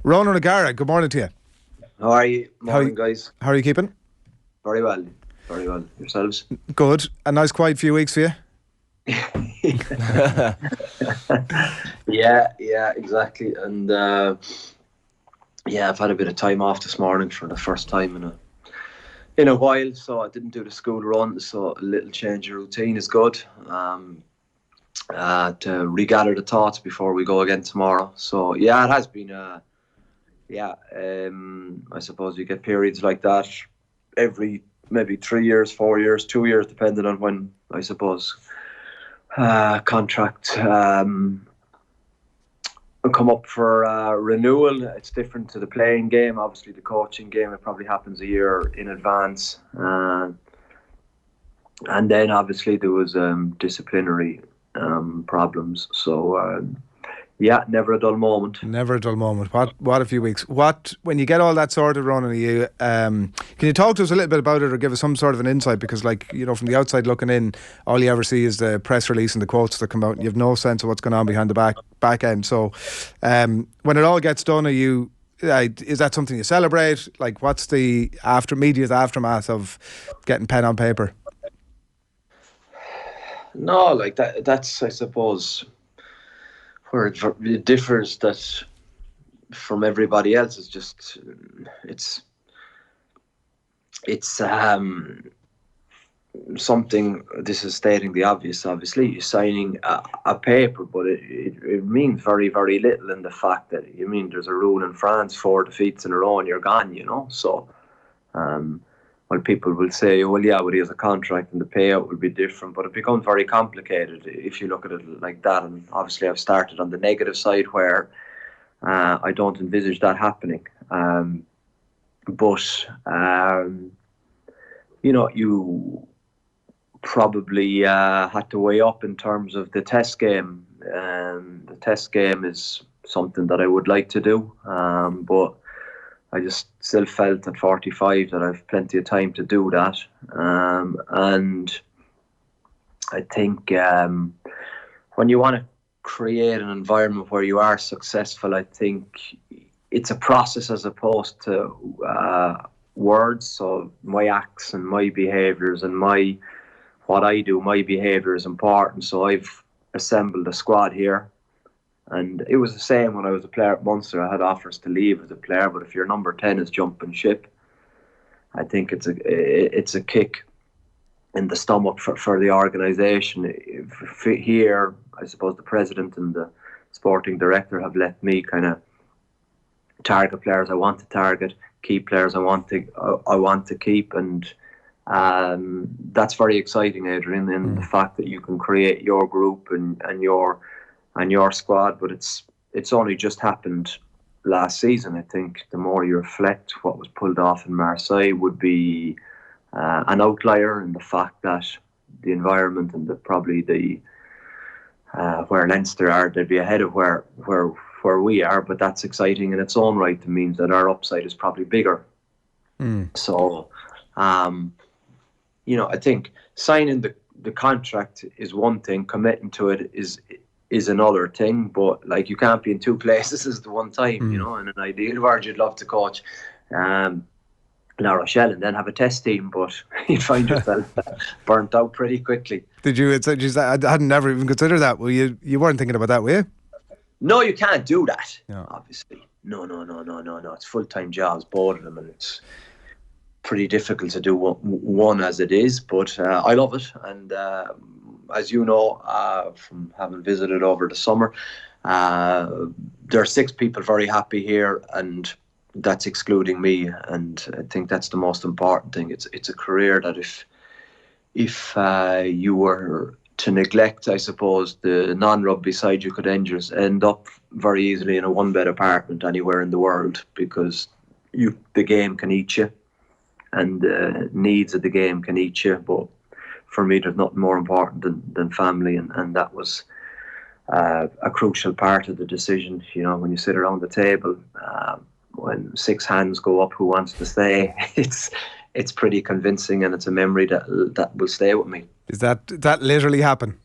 Ronan O'Gara, good morning to you. How are you? Morning, guys. How are you keeping? Very well. Very well. Yourselves? Good. A nice quiet few weeks for you? Yeah, exactly. And I've had a bit of time off this morning for the first time in a while, so I didn't do the school run, so a little change of routine is good. To regather the thoughts before we go again tomorrow. So yeah, it has been I suppose you get periods like that every maybe 3 years, 4 years, 2 years, depending on when, I suppose, contract come up for renewal. It's different to the playing game. Obviously, the coaching game, it probably happens a year in advance. And then, obviously, there was disciplinary problems. So, never a dull moment. Never a dull moment. What a few weeks. When you get all that sorted, Ronan, can you talk to us a little bit about it or give us some sort of an insight? Because, from the outside looking in, all you ever see is the press release and the quotes that come out, and you have no sense of what's going on behind the back end. So, when it all gets done, is that something you celebrate? What's the media's aftermath of getting pen on paper? No, that's, I suppose, where it differs that from everybody else is just it's something. This is stating the obvious. Obviously, you're signing a paper, but it means very, very little in the fact that there's a rule in France: 4 defeats in a row and you're gone. So. Well, people will say, well, he has a contract and the payout will be different, but it becomes very complicated if you look at it like that. And obviously I've started on the negative side where I don't envisage that happening. You probably had to weigh up in terms of the test game. The test game is something that I would like to do, but I just still felt at 45 that I've plenty of time to do that. And I think when you want to create an environment where you are successful, I think it's a process as opposed to words. So my acts and my behaviours and what I do, my behaviour is important. So I've assembled a squad here. And it was the same when I was a player at Munster. I had offers to leave as a player, but if your number 10 is jumping ship, I think it's a kick in the stomach for the organisation. Here, I suppose the president and the sporting director have let me kind of target players I want to target, keep players I want to keep, and that's very exciting, Adrian, in the fact that you can create your group and your squad, but it's only just happened last season. I think the more you reflect, what was pulled off in Marseille would be an outlier in the fact that the environment and where Leinster are, they'd be ahead of where we are, but that's exciting in its own right. It means that our upside is probably bigger. So, I think signing the contract is one thing, committing to it is another thing, but you can't be in two places at the one time. In an ideal world you'd love to coach La Rochelle and then have a test team, but you'd find yourself burnt out pretty quickly. Did you? I hadn't never even considered that. Well, you weren't thinking about that, were you? No, you can't do that. No. Obviously, no. It's full-time jobs, both of them, and it's pretty difficult to do one as it is. But I love it, and as you know, from having visited over the summer, there are 6 people very happy here, and that's excluding me. And I think that's the most important thing. It's a career that if you were to neglect, I suppose, the non-rugby side, you could end up very easily in a one-bed apartment anywhere in the world, because the game can eat you, and the needs of the game can eat you. But for me, there's nothing more important than family, and that was a crucial part of the decision. When you sit around the table, when 6 hands go up, who wants to stay? It's pretty convincing, and it's a memory that will stay with me. Is that literally happen?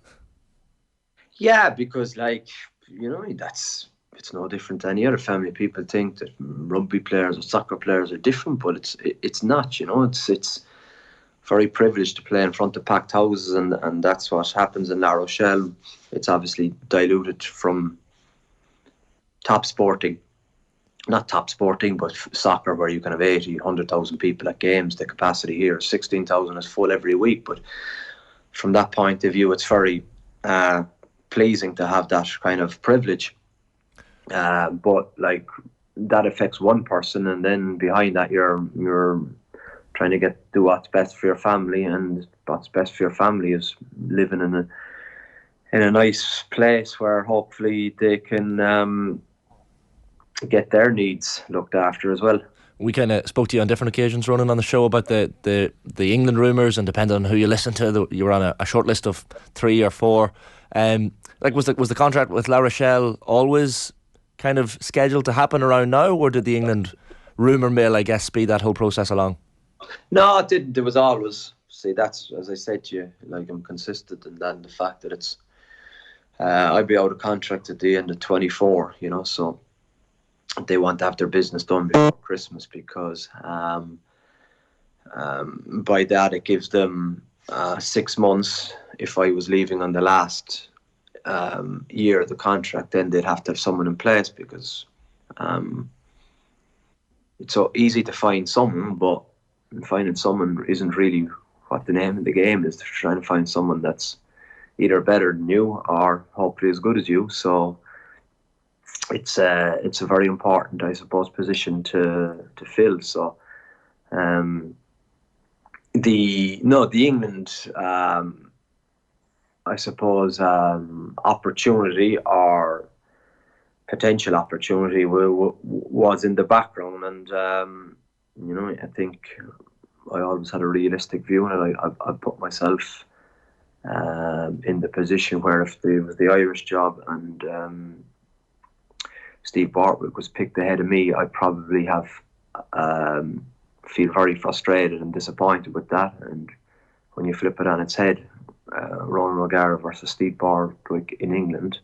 Yeah, because that's it's no different to any other family. People think that rugby players or soccer players are different, but it's not. It's very privileged to play in front of packed houses, and that's what happens in La Rochelle. It's obviously diluted from not top sporting, but soccer, where you can have 80, 100,000 people at games. The capacity here is 16,000 is full every week. But from that point of view, it's very pleasing to have that kind of privilege. But like, that affects one person, and then behind that, you're trying to do what's best for your family, and what's best for your family is living in a nice place where hopefully they can get their needs looked after as well. We kind of spoke to you on different occasions, Ronan, on the show about the England rumours, and depending on who you listen to, you were on a short list of 3 or 4. Was the contract with La Rochelle always kind of scheduled to happen around now, or did the England rumour mill, I guess, speed that whole process along? No, it didn't. It was always, that's, as I said to you, like, I'm consistent in that, and the fact that it's I'd be out of contract at the end of 24, so they want to have their business done before Christmas, because by that it gives them 6 months. If I was leaving on the last year of the contract, then they'd have to have someone in place, because it's so easy to find someone, but finding someone isn't really what the name of the game is. They're trying to find someone that's either better than you or hopefully as good as you. So it's a very important, I suppose, position to fill. So the England I suppose opportunity or potential opportunity was in the background, and I think I always had a realistic view on it. I put myself in the position where if there was the Irish job and Steve Bartwick was picked ahead of me, I'd probably have feel very frustrated and disappointed with that. And when you flip it on its head, Ronan O'Gara versus Steve Bartwick in England,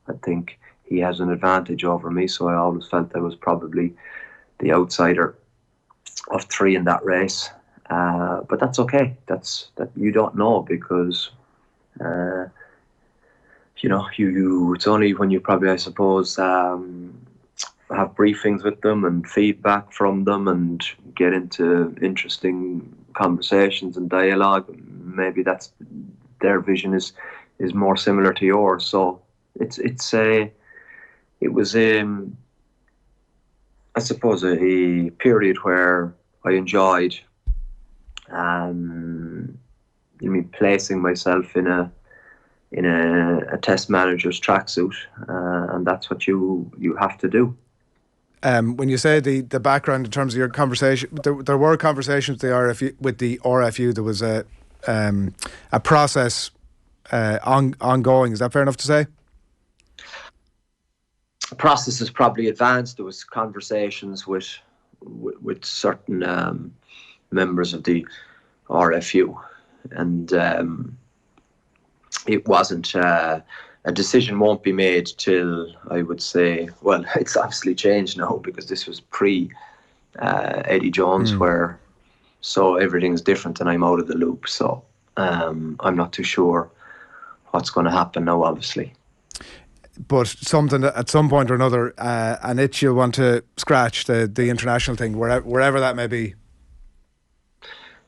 I think he has an advantage over me. So I always felt I was probably the outsider of 3 in that race. But that's okay. That you don't know, because it's only when you probably, I suppose, have briefings with them and feedback from them and get into interesting conversations and dialogue. Maybe that's their vision is more similar to yours. So it was I suppose a period where I enjoyed placing myself in a test manager's tracksuit, and that's what you have to do. When you say the background in terms of your conversation, there were conversations with the RFU. There was a process ongoing. Is that fair enough to say? The process is probably advanced. There was conversations with certain members of the RFU, and it wasn't a decision won't be made till, I would say, well, it's obviously changed now, because this was pre Eddie Jones, where so everything's different and I'm out of the loop. So I'm not too sure what's going to happen now, obviously. But something that at some point or another, an itch you'll want to scratch, the international thing, wherever that may be.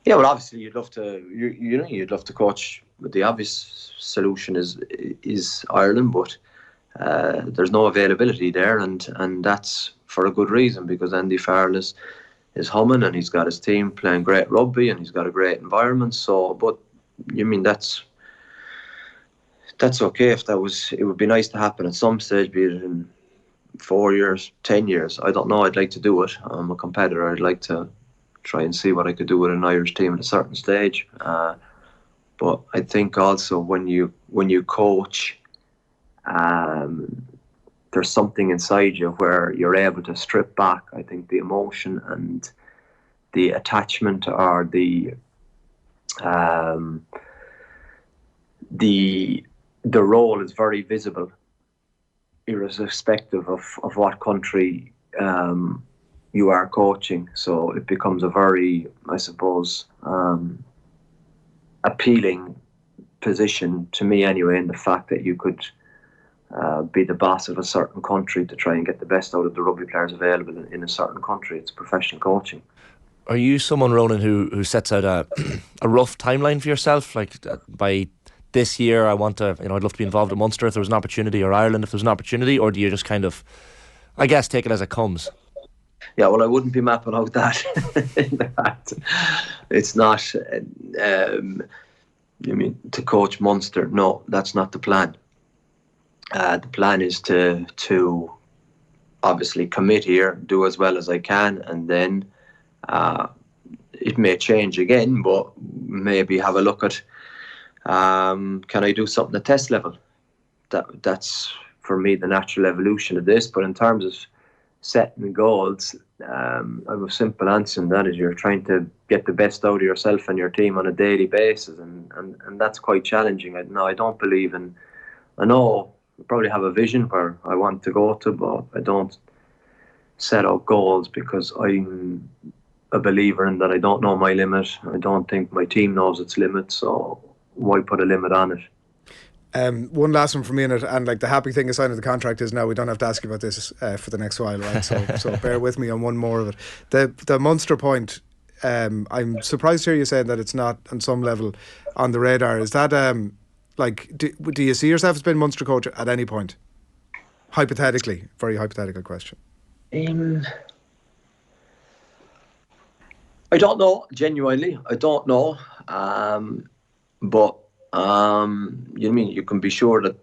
Yeah, well, obviously you'd love to. You'd love to coach. But the obvious solution is Ireland, but there's no availability there, and that's for a good reason, because Andy Farrell is humming, and he's got his team playing great rugby, and he's got a great environment. So, but that's okay if that was. It would be nice to happen at some stage, be it in 4 years, 10 years. I don't know. I'd like to do it. I'm a competitor. I'd like to try and see what I could do with an Irish team at a certain stage. But I think also when you coach, there's something inside you where you're able to strip back. I think the emotion and the attachment, or the role is very visible irrespective of what country you are coaching. So it becomes a very, I suppose, appealing position to me anyway, in the fact that you could be the boss of a certain country to try and get the best out of the rugby players available in a certain country. It's professional coaching. Are you someone, Ronan, who sets out a rough timeline for yourself? Like, by this year, I want to, I'd love to be involved in Munster if there was an opportunity, or Ireland if there was an opportunity, or do you just kind of, I guess, take it as it comes? Yeah, well, I wouldn't be mapping out that. In fact, it's not. You mean to coach Munster? No, that's not the plan. The plan is to obviously commit here, do as well as I can, and then it may change again, but maybe have a look at can I do something at test level? That's for me the natural evolution of this. But in terms of setting goals, I have a simple answer, and that is you're trying to get the best out of yourself and your team on a daily basis, and that's quite challenging. I don't believe in. I know I probably have a vision where I want to go to, but I don't set out goals because I'm a believer in that I don't know my limit. I don't think my team knows its limit, so why put a limit on it? One last one from me, and like the happy thing of signing the contract is now we don't have to ask you about this for the next while, right? So bear with me on one more of it. The Munster point, I'm surprised to hear you saying that it's not on some level on the radar. Is that do you see yourself as being Munster coach at any point? Hypothetically, very hypothetical question. I don't know, genuinely. I don't know. But you can be sure that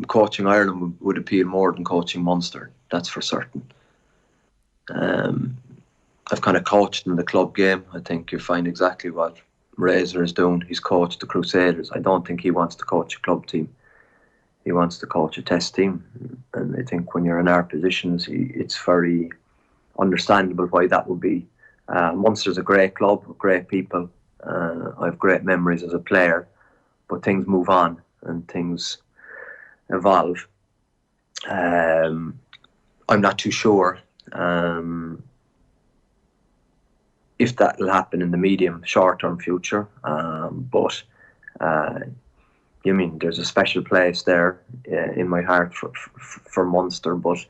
coaching Ireland would appeal more than coaching Munster. That's for certain. I've kind of coached in the club game. I think you find exactly what Razor is doing. He's coached the Crusaders. I don't think he wants to coach a club team. He wants to coach a test team. And I think when you're in our positions, it's very understandable why that would be. Munster's a great club, great people. I have great memories as a player, but things move on and things evolve. I'm not too sure if that will happen in the medium, short-term future. But there's a special place there in my heart for Munster, but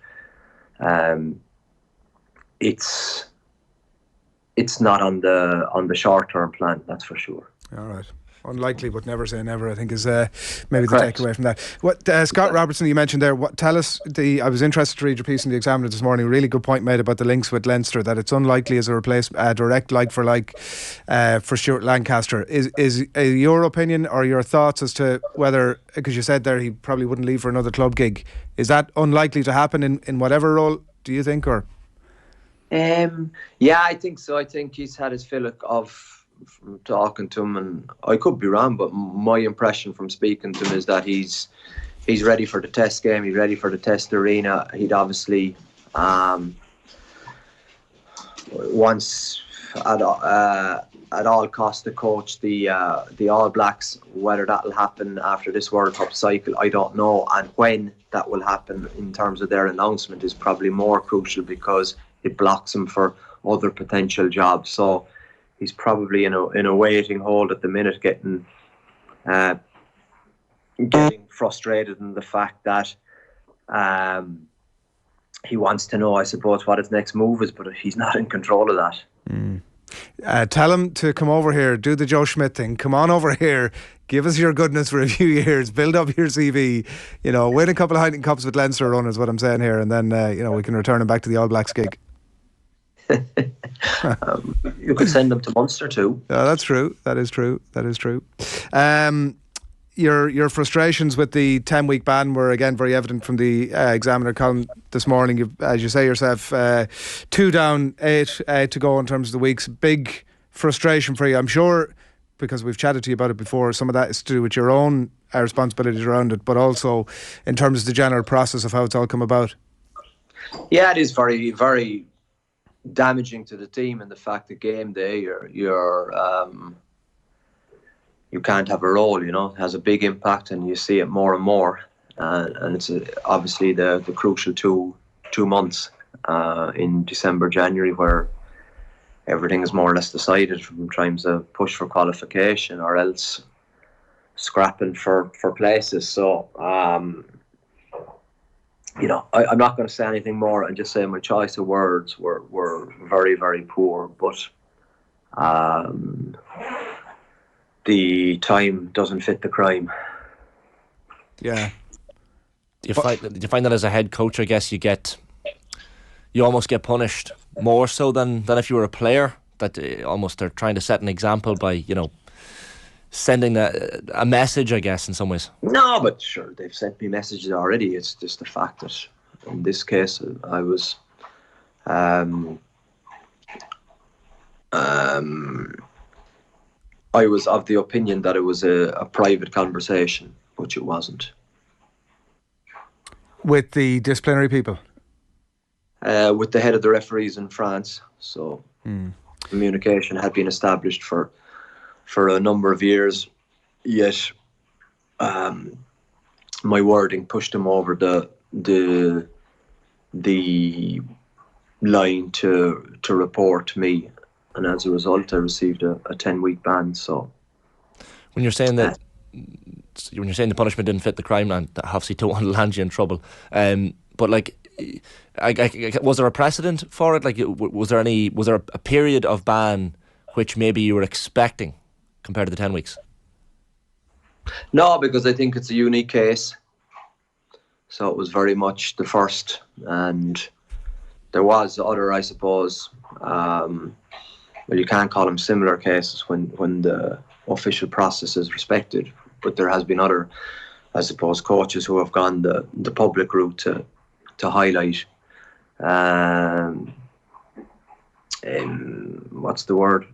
it's not on the short-term plan, that's for sure. All right. Unlikely, but never say never, I think, is maybe the takeaway from that. What Scott Robertson, you mentioned there, tell us, I was interested to read your piece in the Examiner this morning, a really good point made about the links with Leinster, that it's unlikely as a replacement, direct like-for-like for Stuart Lancaster. Is your opinion or your thoughts as to whether, because you said there he probably wouldn't leave for another club gig, is that unlikely to happen in whatever role, do you think, or? Yeah, I think so. I think he's had his fill of from talking to him, and I could be wrong, but my impression from speaking to him is that he's ready for the test game, he's ready for the test arena. He'd obviously wants at all costs to coach the All Blacks. Whether that'll happen after this World Cup cycle, I don't know, and when that will happen in terms of their announcement is probably more crucial, because it blocks him for other potential jobs. So he's probably in a waiting hold at the minute, getting frustrated in the fact that he wants to know, I suppose, what his next move is, but he's not in control of that. Tell him to come over here, do the Joe Schmidt thing. Come on over here, give us your goodness for a few years, build up your CV, win a couple of Heineken Cups with Leinster run is what I'm saying here, and then we can return him back to the All Blacks gig. You could send them to Munster too. That's true. That is true. Your frustrations with the 10-week ban were again very evident from the Examiner column this morning. You've, as you say yourself, 2 down, 8 to go in terms of the weeks. Big frustration for you, I'm sure, because we've chatted to you about it before. Some of that is to do with your own responsibilities around it, but also in terms of the general process of how it's all come about. Yeah, it is very, very damaging to the team, and the fact that game day you can't have a role, it has a big impact, and you see it more and more. and it's obviously the crucial two months in December, January, where everything is more or less decided from trying to push for qualification or else scrapping for places. So, I'm not going to say anything more and just say my choice of words were very, very poor, but the time doesn't fit the crime. Yeah. Do you find that as a head coach, I guess you almost get punished more so than if you were a player, that almost they're trying to set an example by, sending a message, I guess, in some ways? No, but sure, they've sent me messages already. It's just the fact that in this case I was of the opinion that it was a private conversation, which it wasn't. With the disciplinary people? With the head of the referees in France. So communication had been established for a number of years, yet my wording pushed him over the line to report to me, and as a result I received a 10-week ban. So when you're saying that the punishment didn't fit the crime, and obviously don't want to land you in trouble, but like, was there a precedent for it? Like, was there a period of ban which maybe you were expecting compared to the 10 weeks? No, because I think it's a unique case. So it was very much the first, and there was other, I suppose, well, you can't call them similar cases when the official process is respected, but there has been other, I suppose, coaches who have gone the public route to highlight what's the word?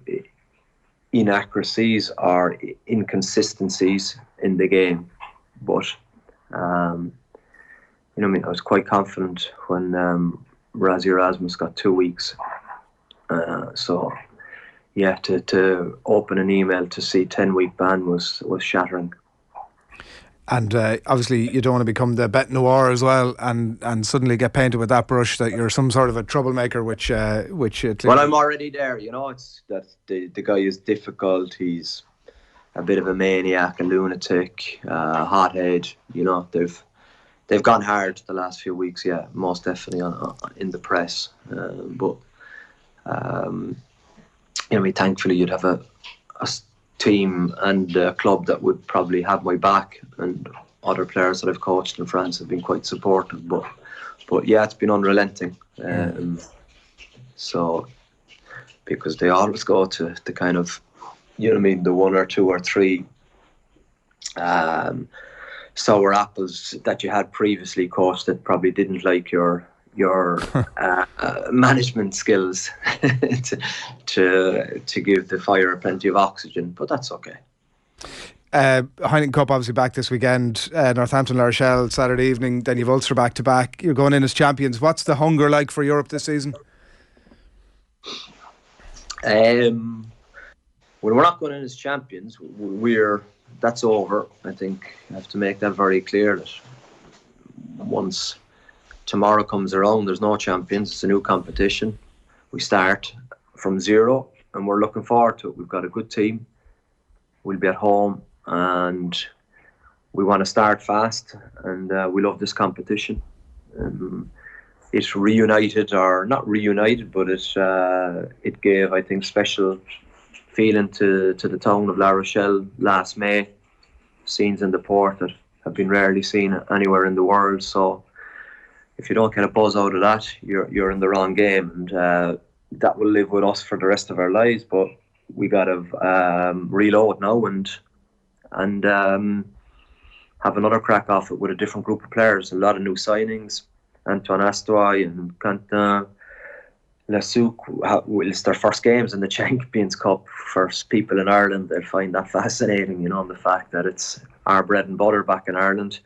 Inaccuracies or inconsistencies in the game. But I was quite confident when Razzie Erasmus got 2 weeks. So yeah, to open an email to see 10-week ban was shattering. And obviously you don't want to become the bête noire as well, and suddenly get painted with that brush that you're some sort of a troublemaker, which well, I'm already there. It's that the guy is difficult. He's a bit of a maniac, a lunatic, hothead. They've gone hard the last few weeks. Yeah, most definitely in the press. But thankfully you'd have a team and a club that would probably have my back, and other players that I've coached in France have been quite supportive, but yeah, it's been unrelenting. So because they always go to the kind of, the one or two or three sour apples that you had previously coached that probably didn't like your management skills to give the fire plenty of oxygen, but that's okay. Heineken Cup obviously back this weekend, Northampton, La Rochelle Saturday evening, then you've Ulster back to back. You're going in as champions. What's the hunger like for Europe this season? Well, we're not going in as champions. That's over. I think I have to make that very clear, that once tomorrow comes around, there's no champions. It's a new competition. We start from zero, and we're looking forward to it. We've got a good team. We'll be at home, and we want to start fast, and we love this competition. It's reunited, or not reunited, but it gave, I think, special feeling to the town of La Rochelle last May. Scenes in the port that have been rarely seen anywhere in the world. So if you don't get a buzz out of that, you're in the wrong game, and that will live with us for the rest of our lives. But we got to reload now and have another crack off it with a different group of players. A lot of new signings. Antoine Astoy and Quentin Lassouk, it's their first games in the Champions Cup. For people in Ireland, they'll find that fascinating, the fact that it's our bread and butter back in Ireland.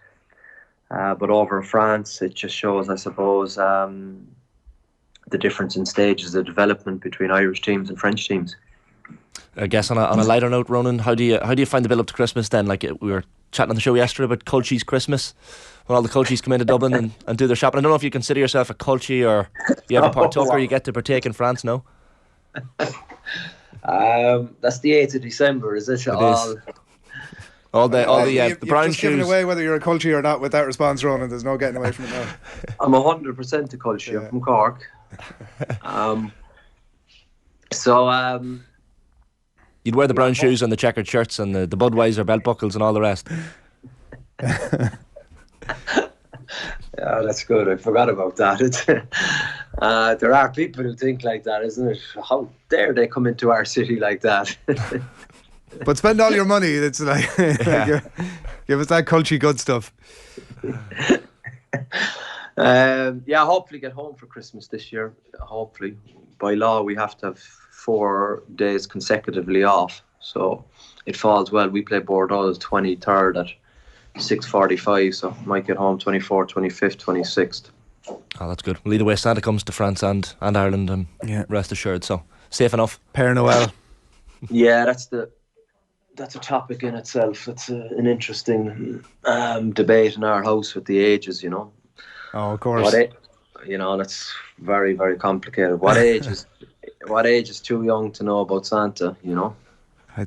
But over in France, it just shows, I suppose, the difference in stages of development between Irish teams and French teams. I guess on a lighter note, Ronan, how do you find the build up to Christmas then? Like we were chatting on the show yesterday about Culchies Christmas, when all the Culchies come into Dublin and do their shopping. I don't know if you consider yourself a Culchie or you ever partook or you get to partake in France, no? That's the 8th of December, is it? It is. All the brown just giving shoes. away whether you're a Culchie or not with that response, Ronan. There's no getting away from it now. I'm 100% a Culchie. Yeah. I'm from Cork. You'd wear the brown shoes and the checkered shirts and the Budweiser belt buckles and all the rest. Yeah, that's good. I forgot about that. There are people who think like that, isn't it? How dare they come into our city like that? But spend all your money. It's like, give us that Culchie good stuff. Hopefully get home for Christmas this year. Hopefully. By law, we have to have 4 days consecutively off. So it falls well. We play Bordeaux 23rd at 6:45, so might get home 24th, 25th, 26th. Oh, that's good. Well, either way, Santa comes to France and Ireland, rest assured. So safe enough. Père Noël. Yeah, that's a topic in itself. It's an interesting debate in our house with the ages, you know. Oh, of course. That's very, very complicated. What age is too young to know about Santa, you know?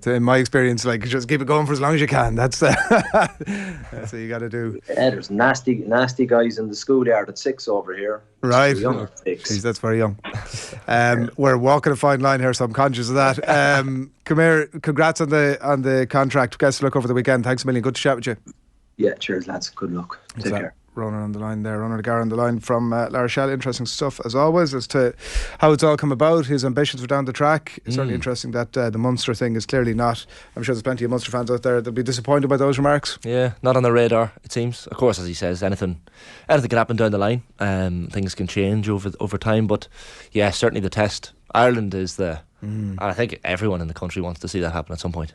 In my experience, like, just keep it going for as long as you can. That's what you got to do. Yeah, there's nasty guys in the schoolyard at 6 over here. Right. Young at 6. Jeez, that's very young. We're walking a fine line here, so I'm conscious of that. Come here. Congrats on the contract. Best of luck over the weekend. Thanks a million. Good to chat with you. Yeah, cheers, lads. Good luck. Take care. Ronan on the line there, Ronan O'Gara on the line from La Rochelle. Interesting stuff as always as to how it's all come about, his ambitions were down the track. It's certainly interesting that the Munster thing is clearly not. I'm sure there's plenty of Munster fans out there that'll be disappointed by those remarks. Yeah, not on the radar, it seems. Of course, as he says, anything can happen down the line. Things can change over time, but yeah, certainly the test. Ireland is and I think everyone in the country wants to see that happen at some point.